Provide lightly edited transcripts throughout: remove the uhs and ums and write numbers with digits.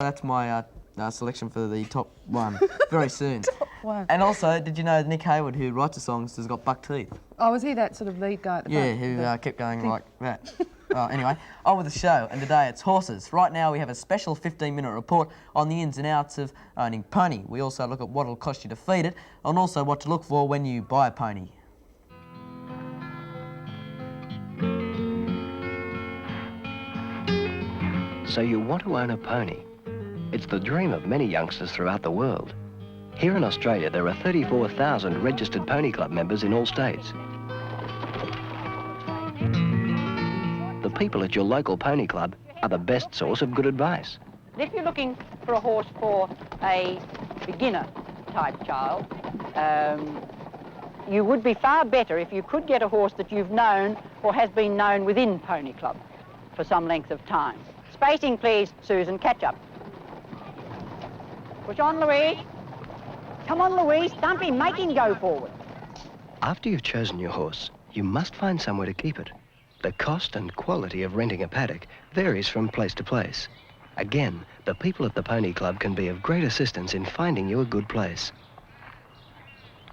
That's my selection for the top one very soon. Top one. And also, did you know Nick Hayward, who writes the songs, has got buck teeth? Oh, was he that sort of lead guy at the Yeah, front? who kept going like that. Anyway, on with the show, and today it's horses. Right now we have a special 15-minute report on the ins and outs of owning pony. We also look at what it'll cost you to feed it, and also what to look for when you buy a pony. So you want to own a pony? It's the dream of many youngsters throughout the world. Here in Australia, there are 34,000 registered pony club members in all states. The people at your local pony club are the best source of good advice. If you're looking for a horse for a beginner-type child, you would be far better if you could get a horse that you've known or has been known within Pony Club for some length of time. Spacing, please, Susan. Catch up. Push on, Louise. Come on, Louise. Stumpy, make him go forward. After you've chosen your horse, you must find somewhere to keep it. The cost and quality of renting a paddock varies from place to place. Again, the people at the Pony Club can be of great assistance in finding you a good place.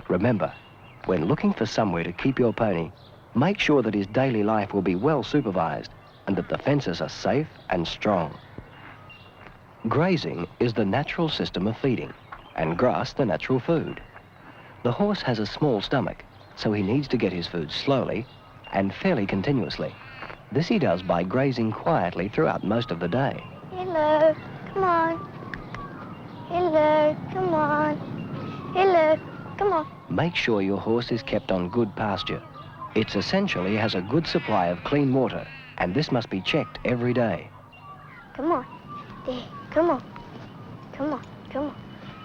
Remember, when looking for somewhere to keep your pony, make sure that his daily life will be well supervised and that the fences are safe and strong. Grazing is the natural system of feeding, and grass the natural food. The horse has a small stomach, so he needs to get his food slowly and fairly continuously. This he does by grazing quietly throughout most of the day. Hello, come on. Hello, come on. Hello, come on. Make sure your horse is kept on good pasture. It's essential he has a good supply of clean water, and this must be checked every day. Come on. There, come on. Come on, come on,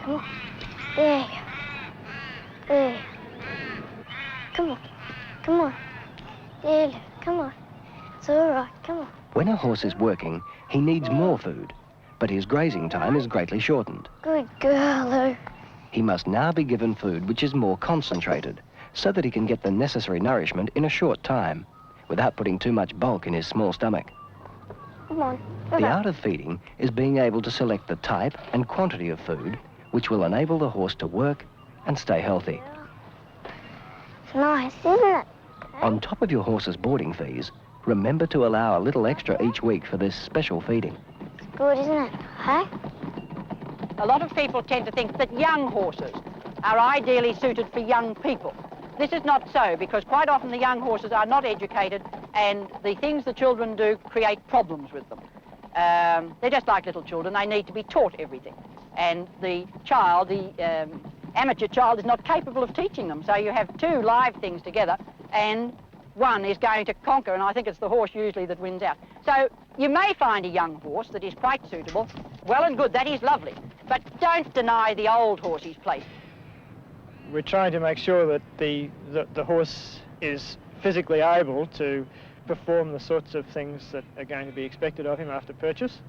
come on. There you go. There. Come on, come on. There, come on. It's all right, come on. When a horse is working, he needs more food, but his grazing time is greatly shortened. Good girl, Lou. He must now be given food which is more concentrated, so that he can get the necessary nourishment in a short time, without putting too much bulk in his small stomach. Come on. The art of feeding is being able to select the type and quantity of food which will enable the horse to work and stay healthy. It's nice, isn't it? On top of your horse's boarding fees, remember to allow a little extra each week for this special feeding. It's good, isn't it? Hey? A lot of people tend to think that young horses are ideally suited for young people. This is not so, because quite often the young horses are not educated, and the things the children do create problems with them. They're just like little children. They need to be taught everything. And the child, the amateur child, is not capable of teaching them. So you have two live things together, and one is going to conquer, and I think it's the horse usually that wins out. So you may find a young horse that is quite suitable. Well and good, that is lovely. But don't deny the old horse his place. We're trying to make sure that the horse is physically able to perform the sorts of things that are going to be expected of him after purchase,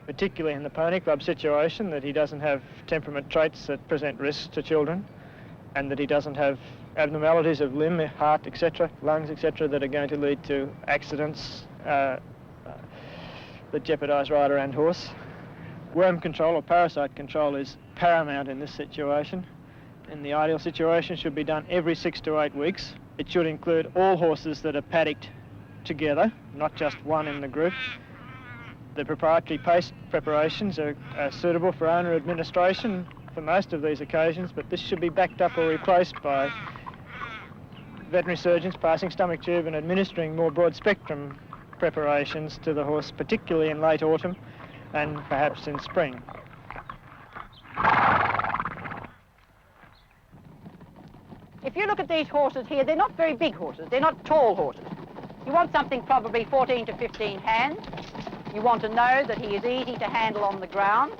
particularly in the Pony Club situation, that he doesn't have temperament traits that present risks to children, and that he doesn't have abnormalities of limb, heart, etc., lungs, etc., that are going to lead to accidents that jeopardise rider and horse. Worm control or parasite control is paramount in this situation. And the ideal situation should be done every 6 to 8 weeks. It should include all horses that are paddocked together, not just one in the group. The proprietary paste preparations are suitable for owner administration for most of these occasions, but this should be backed up or replaced by veterinary surgeons passing stomach tube and administering more broad spectrum preparations to the horse, particularly in late autumn and perhaps in spring. If you look at these horses here, they're not very big horses. They're not tall horses. You want something probably 14 to 15 hands. You want to know that he is easy to handle on the ground,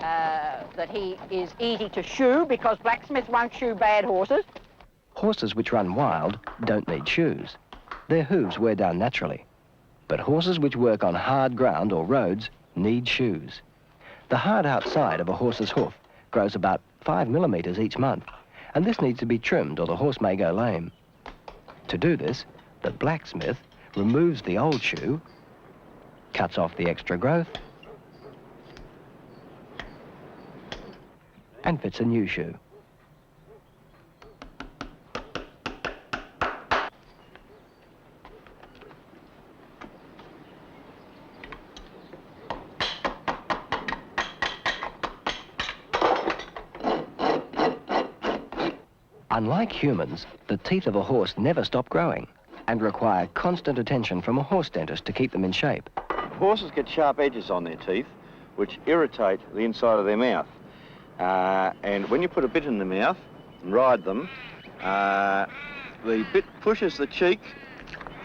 that he is easy to shoe, because blacksmiths won't shoe bad horses. Horses which run wild don't need shoes. Their hooves wear down naturally. But horses which work on hard ground or roads need shoes. The hard outside of a horse's hoof grows about 5 millimetres each month, and this needs to be trimmed or the horse may go lame. To do this, the blacksmith removes the old shoe, cuts off the extra growth, and fits a new shoe. Unlike humans, the teeth of a horse never stop growing and require constant attention from a horse dentist to keep them in shape. Horses get sharp edges on their teeth, which irritate the inside of their mouth. And when you put a bit in the mouth and ride them, the bit pushes the cheek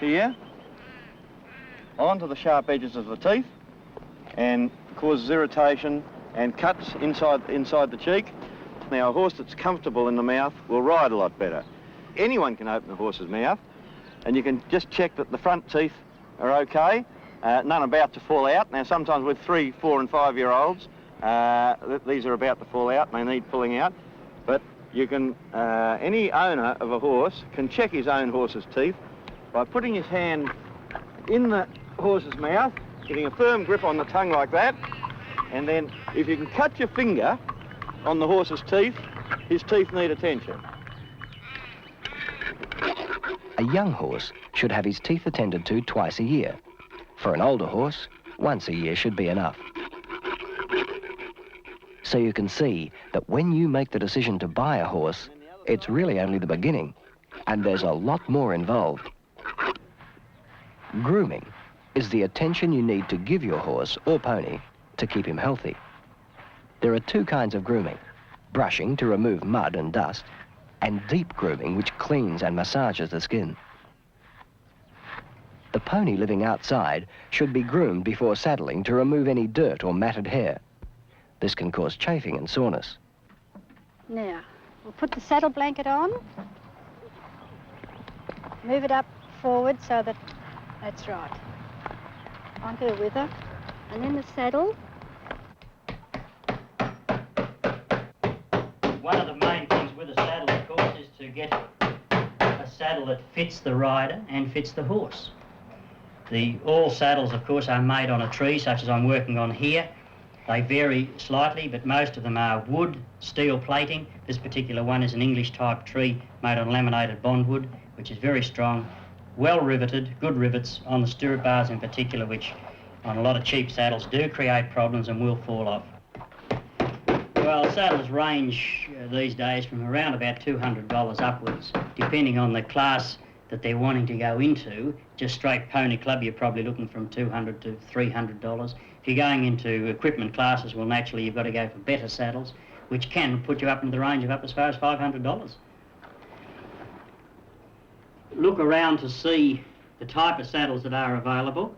here onto the sharp edges of the teeth and causes irritation and cuts inside the cheek. Now, a horse that's comfortable in the mouth will ride a lot better. Anyone can open a horse's mouth, and you can just check that the front teeth are okay, none about to fall out. Now, sometimes with 3, 4 and 5-year-olds, these are about to fall out and they need pulling out. But you can, any owner of a horse can check his own horse's teeth by putting his hand in the horse's mouth, getting a firm grip on the tongue like that, and then if you can cut your finger on the horse's teeth, his teeth need attention. A young horse should have his teeth attended to twice a year. For an older horse, once a year should be enough. So you can see that when you make the decision to buy a horse, it's really only the beginning, and there's a lot more involved. Grooming is the attention you need to give your horse or pony to keep him healthy. There are two kinds of grooming: brushing to remove mud and dust, and deep grooming, which cleans and massages the skin. The pony living outside should be groomed before saddling to remove any dirt or matted hair. This can cause chafing and soreness. Now, we'll put the saddle blanket on, move it up forward so that that's right. Onto the wither, and then the saddle. One of the main things with a saddle, of course, is to get a saddle that fits the rider and fits the horse. All saddles, of course, are made on a tree, such as I'm working on here. They vary slightly, but most of them are wood, steel plating. This particular one is an English type tree made on laminated bondwood, which is very strong, well riveted, good rivets on the stirrup bars in particular, which on a lot of cheap saddles do create problems and will fall off. Well, saddles range these days from around about $200 upwards, depending on the class that they're wanting to go into. Just straight pony club, you're probably looking from $200 to $300. If you're going into equipment classes, well, naturally, you've got to go for better saddles, which can put you up into the range of up as far as $500. Look around to see the type of saddles that are available.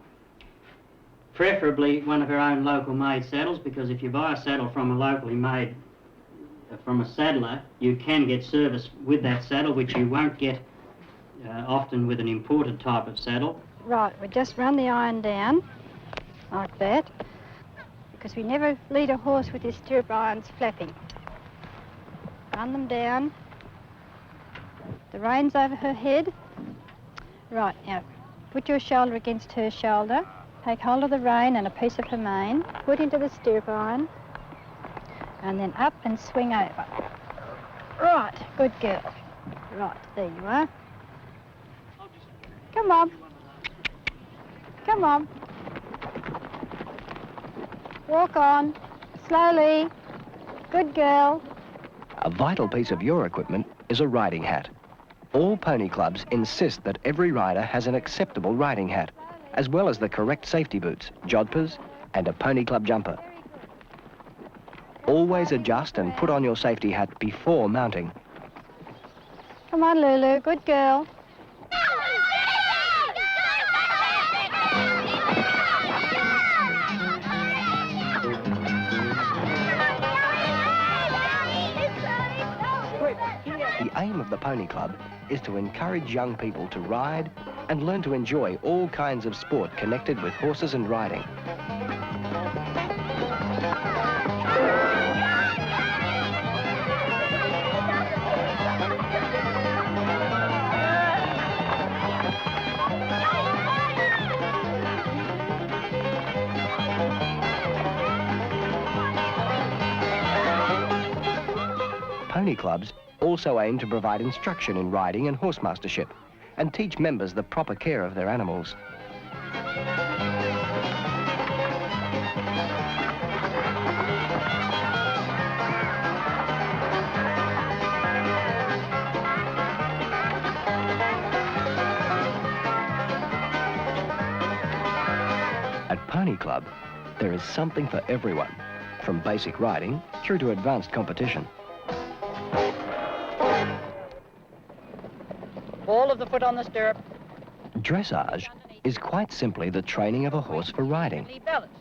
Preferably one of our own local made saddles, because if you buy a saddle from a locally made, from a saddler, you can get service with that saddle, which you won't get often with an imported type of saddle. Right, we just run the iron down, like that, because we never lead a horse with his stirrup irons flapping. Run them down, the reins over her head. Right, now, put your shoulder against her shoulder, take hold of the rein and a piece of her mane, put into the stirrup iron, and then up and swing over. Right, good girl. Right, there you are. Come on. Come on. Walk on, slowly. Good girl. A vital piece of your equipment is a riding hat. All pony clubs insist that every rider has an acceptable riding hat, as well as the correct safety boots, jodhpurs, and a pony club jumper. Always adjust and put on your safety hat before mounting. Come on, Lulu, good girl. The aim of the Pony Club is to encourage young people to ride and learn to enjoy all kinds of sport connected with horses and riding. pony clubs also aim to provide instruction in riding and horsemastership and teach members the proper care of their animals. At Pony Club, there is something for everyone, from basic riding through to advanced competition. Ball of the foot on the stirrup. Dressage is quite simply the training of a horse for riding. Balance.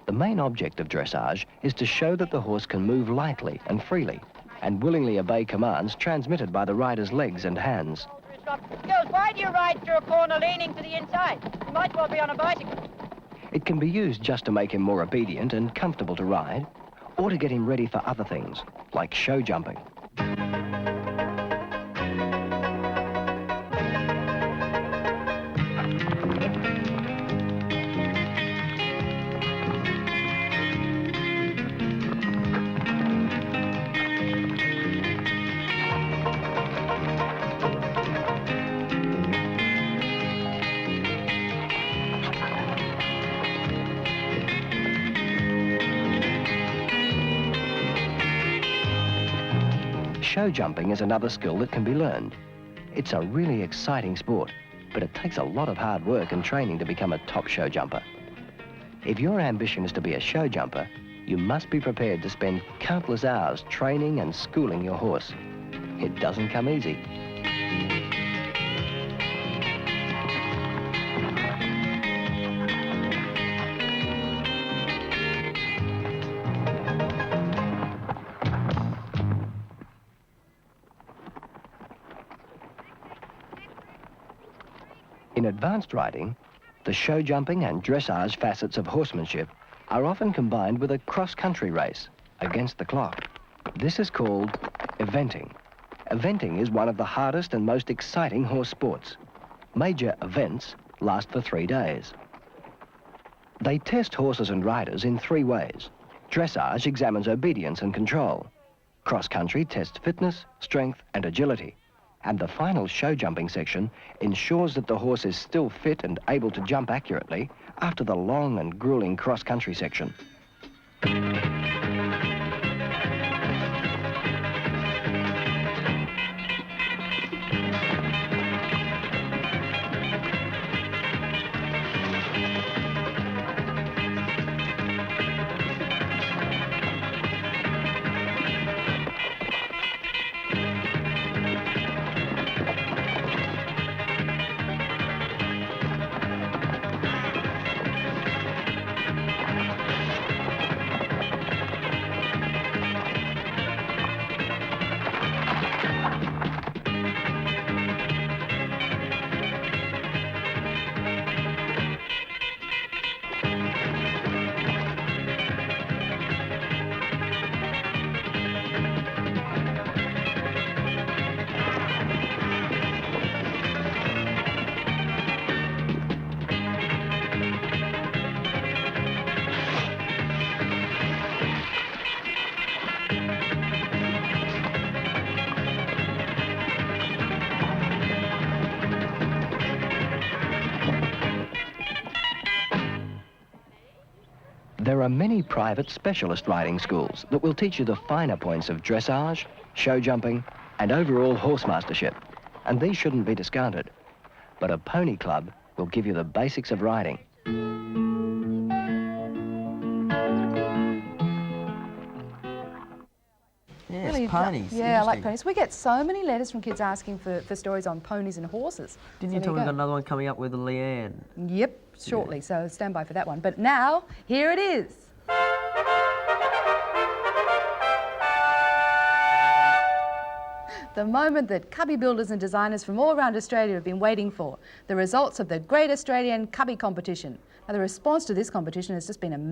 The main object of dressage is to show that the horse can move lightly and freely and willingly obey commands transmitted by the rider's legs and hands. Girls, why do you ride through a corner leaning to the inside? You might well be on a bicycle. It can be used just to make him more obedient and comfortable to ride, or to get him ready for other things, like show jumping. Show jumping is another skill that can be learned. It's a really exciting sport, but it takes a lot of hard work and training to become a top show jumper. If your ambition is to be a show jumper, you must be prepared to spend countless hours training and schooling your horse. It doesn't come easy. In advanced riding, the show jumping and dressage facets of horsemanship are often combined with a cross-country race against the clock. This is called eventing. Eventing is one of the hardest and most exciting horse sports. Major events last for 3 days. They test horses and riders in 3 ways. Dressage examines obedience and control. Cross-country tests fitness, strength and agility. And the final show jumping section ensures that the horse is still fit and able to jump accurately after the long and grueling cross-country section. There are many private specialist riding schools that will teach you the finer points of dressage, show jumping, and overall horsemastership, and these shouldn't be discounted. But a pony club will give you the basics of riding. Yes, Really, ponies. yeah, I like Interesting. ponies. We get so many letters from kids asking for stories on ponies and horses. Didn't So you there tell me we've go. got another one coming up with Leanne? Yep, shortly, so stand by for that one. But now, here it is. The moment that cubby builders and designers from all around Australia have been waiting for. The results of the Great Australian Cubby Competition. Now, the response to this competition has just been amazing.